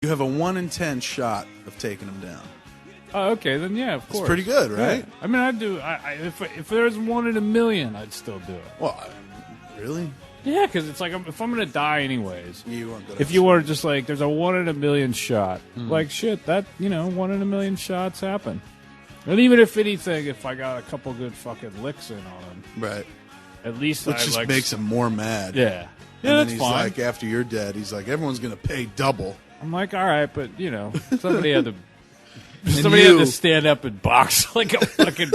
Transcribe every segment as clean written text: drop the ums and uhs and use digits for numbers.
You have a 1 in 10 shot of taking him down. Oh, okay, then yeah, of course. It's pretty good, right? Yeah. I mean, I'd do. If there was 1 in a million, I'd still do it. Well, really? Yeah, because it's like if I'm gonna die anyways. If you were just like, there's a 1 in a million shot. Like shit, that 1 in a million shots happen. And even if anything, if I got a couple good fucking licks in on him, right? At least which just makes him more mad. Yeah, and then that's he's fine. like, after you're dead, he's like, everyone's gonna pay double. I'm like, all right, but somebody had to. Somebody had to stand up and box like a fucking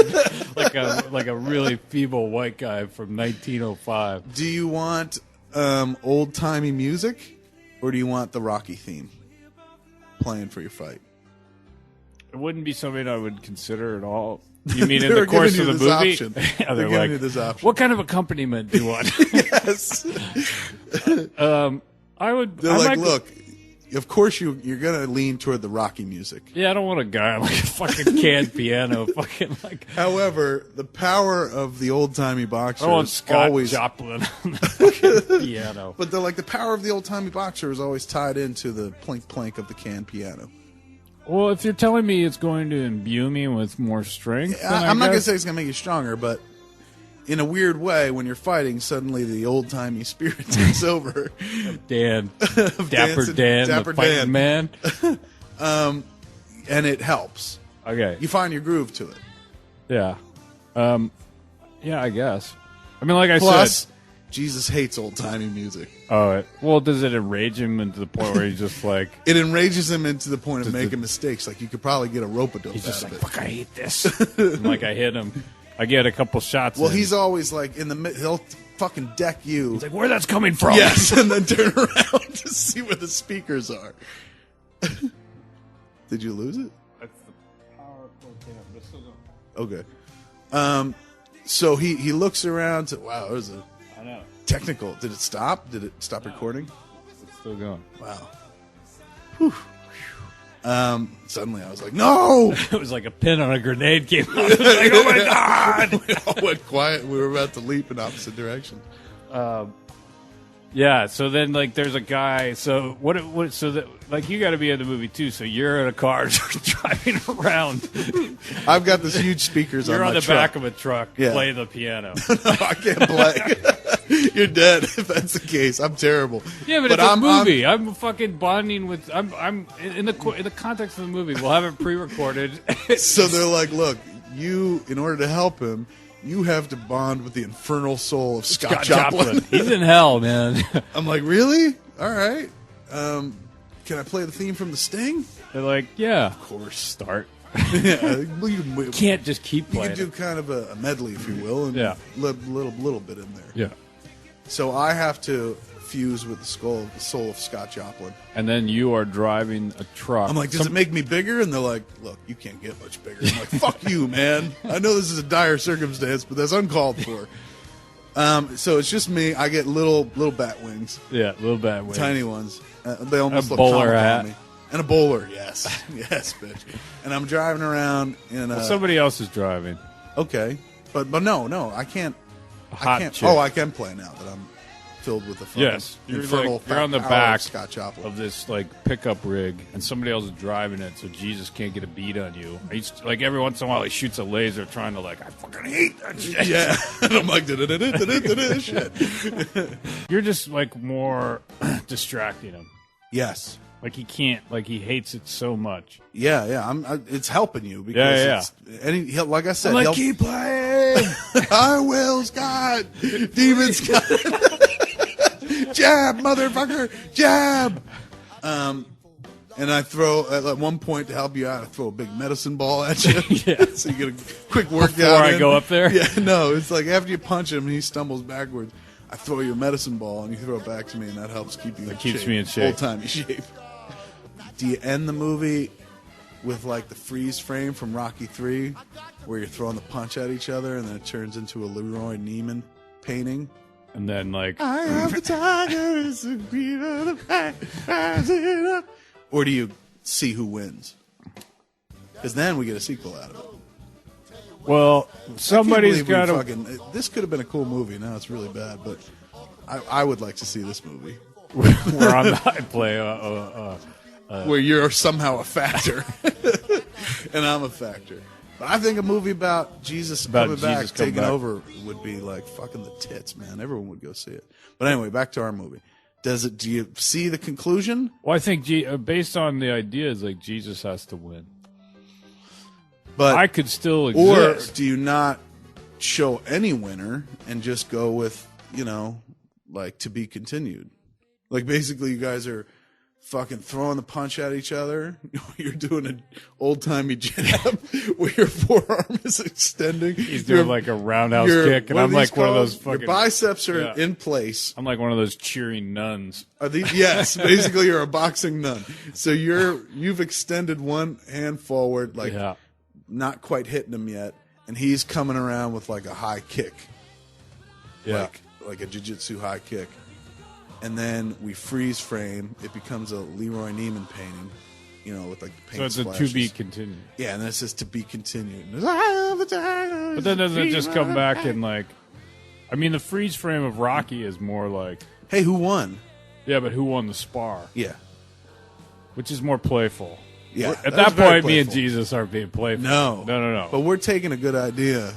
like a really feeble white guy from 1905. Do you want old timey music, or do you want the Rocky theme playing for your fight? It wouldn't be something I would consider at all. You mean in the course of the movie? Yeah, they're giving you this option. What kind of accompaniment do you want? Yes. I would. They're like, look. Of course, you're going to lean toward the Rocky music. Yeah, I don't want a guy on like a fucking canned piano. Fucking like. However, the power of the old-timey boxer I want is Scott always... Joplin on the fucking piano. But the power of the old-timey boxer is always tied into the plink-plank of the canned piano. Well, if you're telling me it's going to imbue me with more strength... I'm not going to say it's going to make you stronger, but... in a weird way, when you're fighting, suddenly the old-timey spirit takes over. Dan. Dapper Dan, the fighting man. And it helps. Okay. You find your groove to it. Yeah. Yeah, I guess. I mean, like I Plus, said... Jesus hates old-timey music. Oh, well, does it enrage him into the point where he's just like... It enrages him into the point of making mistakes. Like, you could probably get a rope-a-dope He's just out like, of it. fuck, I hate this. And like, I hit him. I get a couple shots. Well, he's always like he'll fucking deck you. He's like, where that's coming from? Yes, and then turn around to see where the speakers are. Did you lose it? That's the power but still going. Okay. So he looks around to wow, it was a I know. technical. Did it stop? Did it stop recording? It's still going. Wow. Whew. Suddenly I was like, no! It was like a pin on a grenade came out. I was like, oh my God! We all went quiet. We were about to leap in opposite directions. Yeah, so then, like, there's a guy, so so that, like, you got to be in the movie, too, so you're in a car driving around. I've got this huge speakers you're on on my the truck. back of a truck playing the piano. No, I can't play. You're dead if that's the case. I'm terrible. Yeah, but it's a movie. I'm fucking bonding with. I'm in the context of the movie. We'll have it pre-recorded. So they're like, look, you in order to help him, you have to bond with the infernal soul of Scott Joplin. He's in hell, man. I'm like, really? All right. Can I play the theme from The Sting? They're like, yeah, of course. Start. Yeah, you can't just keep playing. You can do kind of a medley, if you will, and little bit in there. Yeah. So I have to fuse with the soul of Scott Joplin. And then you are driving a truck. I'm like, does it make me bigger? And they're like, look, you can't get much bigger. I'm like, fuck you, man. I know this is a dire circumstance, but that's uncalled for. So it's just me. I get little bat wings. Yeah, little bat wings. Tiny ones. They almost look bowler comical hat. on me. And a bowler, yes. Yes, bitch. And I'm driving around in a... somebody else is driving. Okay. But no, I can't... Hot chick. Oh, I can play now that I'm filled with the fucking infernal you're on the power back of Scott Joplin. of this like pickup rig, and somebody else is driving it, so Jesus can't get a beat on you. He's, like every once in a while, he shoots a laser, trying to like, I fucking hate that shit. Yeah, and I'm like, shit. You're just like more distracting him. Yes. Like he can't, like he hates it so much. Yeah. It's helping you because like I said, I'm like, keep playing. I will, Scott. Demon Scott. Jab, motherfucker, jab. And I throw at one point to help you out. I throw a big medicine ball at you. Yeah. So you get a quick workout. Before I go up there. Yeah, no, it's like after you punch him, and he stumbles backwards. I throw you a medicine ball, and you throw it back to me, and that helps keep you. Keeps me in shape. Old-timey shape. Do you end the movie with like the freeze frame from Rocky 3, where you're throwing the punch at each other, and then it turns into a Leroy Neiman painting? And then like, I am the tiger, is the green of the pack, rising up. Or do you see who wins? Because then we get a sequel out of it. well, somebody's got to. This could have been a cool movie. Now it's really bad, but I would like to see this movie. We're on the I play where you're somehow a factor, and I'm a factor. But I think a movie about Jesus coming back, taking over, would be like fucking the tits, man. Everyone would go see it. But anyway, back to our movie. Do you see the conclusion? Well, I think based on the ideas, like Jesus has to win. But I could still exist. Or do you not show any winner and just go with, like to be continued? Like basically you guys are fucking throwing the punch at each other. You're doing an old-timey jab where your forearm is extending. He's doing like a roundhouse kick, and I'm like one of those fucking... Your biceps are in place. I'm like one of those cheering nuns. Are these? Yes, basically you're a boxing nun. So you've extended one hand forward, like not quite hitting him yet, and he's coming around with like a high kick. Yeah. Like a jiu-jitsu high kick. And then we freeze frame. It becomes a Leroy Neiman painting, with like the paint So it's splashes. a to be continued. Yeah, and then it says to be continued. But then doesn't it just come back and like... I mean, the freeze frame of Rocky is more like... Hey, who won? Yeah, but who won the spar? Yeah. Which is more playful. Yeah. At that point, me and Jesus aren't being playful. No. But we're taking a good idea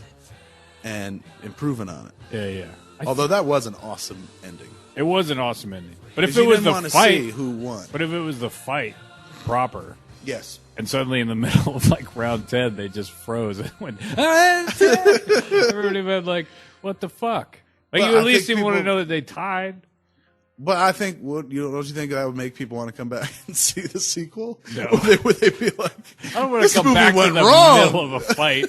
and improving on it. Yeah. Although that was an awesome ending. It was an awesome ending. But if it was the fight, see who won. But if it was the fight proper, yes. And suddenly in the middle of like round 10, they just froze and went. Everybody went like, "What the fuck?" Like you at least even want to know that they tied. But I think, don't you think that would make people want to come back and see the sequel? No. Would they be like, I don't want to come back to the middle of a fight.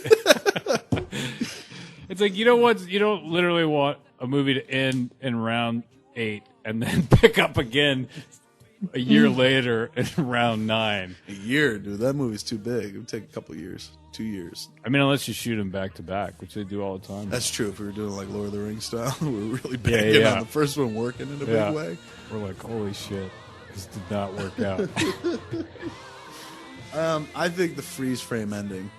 It's like, you know what? You don't literally want a movie to end in round 8 and then pick up again a year later in round 9. A year, dude. That movie's too big. It would take a couple years. 2 years. I mean, unless you shoot them back to back, which they do all the time. That's true. If we were doing like Lord of the Rings style, we were really banging on the first one working in a big way. We're like, holy shit, this did not work out. I think the freeze frame ending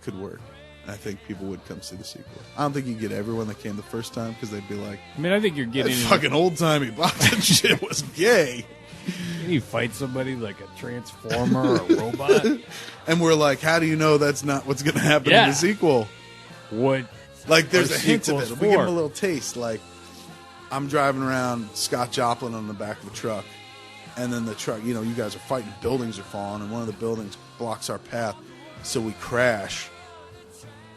could work. I think people would come see the sequel. I don't think you get everyone that came the first time because they'd be like, I mean, I think you're getting that fucking old timey boxing shit was gay. You fight somebody like a transformer or a robot, and we're like, how do you know that's not what's going to happen in the sequel? What? Like, there's a hint of it. We give them a little taste. Like, I'm driving around Scott Joplin on the back of a truck, and then the truck, you guys are fighting, buildings are falling, and one of the buildings blocks our path, so we crash.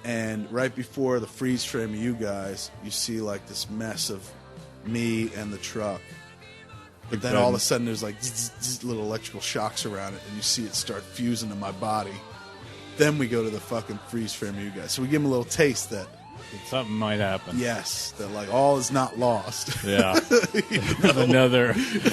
And right before the freeze frame of you guys, you see like this mess of me and the truck. But then all of a sudden there's like little electrical shocks around it, and you see it start fusing to my body. Then we go to the fucking freeze frame of you guys. So we give them a little taste that something might happen. Yes, that like all is not lost. Yeah. Another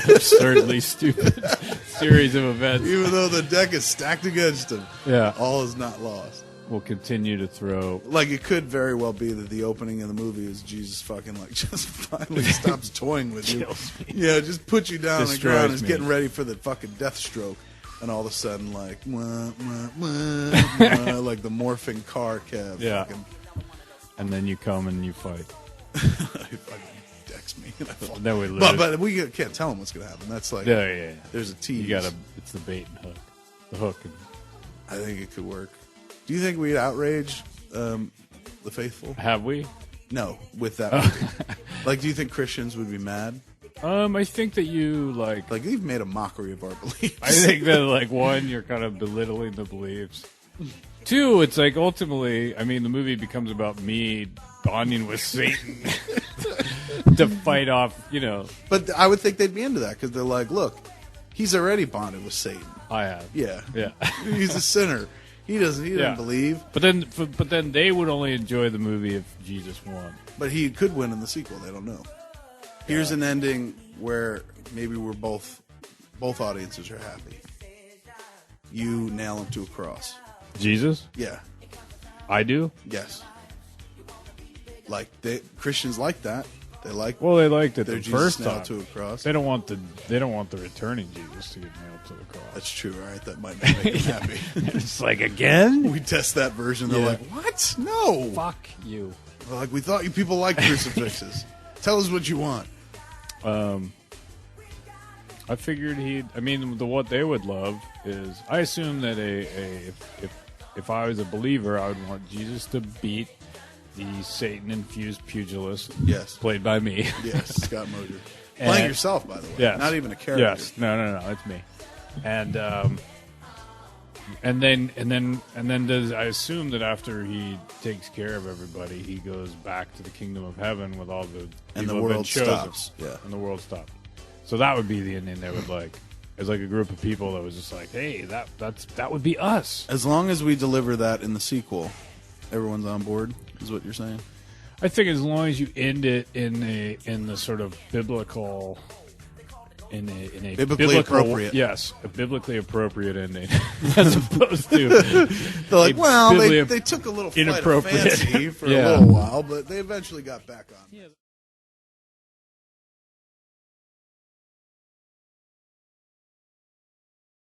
absurdly stupid series of events. Even though the deck is stacked against them. Yeah. All is not lost. We'll continue to throw. Like, it could very well be that the opening of the movie is Jesus fucking, like, just finally stops toying with you. Yeah, just put you down on the ground and is getting ready for the fucking death stroke. And all of a sudden, like, like the morphing car cab. Yeah. Fucking. And then you come and you fight. He fucking decks me. And I fall. Then we lose. But we can't tell him what's going to happen. That's like, yeah. There's a tease. It's the bait and hook. The hook. I think it could work. Do you think we'd outrage the faithful? Have we? No, with that movie. Like, do you think Christians would be mad? I think that you, like, you've made a mockery of our beliefs. I think that, like, one, you're kind of belittling the beliefs. Two, it's like, ultimately, I mean, the movie becomes about me bonding with Satan to fight off, But I would think they'd be into that, because they're like, look, he's already bonded with Satan. I have. Yeah. Yeah. He's a sinner. He doesn't believe. But then they would only enjoy the movie if Jesus won. But he could win in the sequel. They don't know. Here's an ending where maybe we're both audiences are happy. You nail him to a cross. Jesus? Yeah. I do? Yes. Like, Christians like that. They like. Well, they liked it the Jesus first nailed time. To a cross. They don't want the returning Jesus to get nailed to the cross. That's true. All right, that might not make them happy. It's like, again? We test that version. They're like, what? No. Fuck you. They're like, we thought you people liked crucifixes. Tell us what you want. I figured what they would love is, I assume that if I was a believer, I would want Jesus to beat the Satan-infused pugilist, yes, played by me. Yes, Scott Mosier. Playing yourself, by the way. Yes. Not even a character. Yes. No, it's me. And then does I assume that after he takes care of everybody, he goes back to the kingdom of heaven with all the and people the who have world been chosen. stops. Yeah, And the world stops. So that would be the ending they would like. As like a group of people that was just like, hey, that would be us. As long as we deliver that in the sequel, everyone's on board. Is what you're saying? I think as long as you end it in the sort of biblical. In a biblically appropriate. Yes, a biblically appropriate ending, as opposed to they're like, well, they took a little flight of fancy for a little while, but they eventually got back on. Yeah.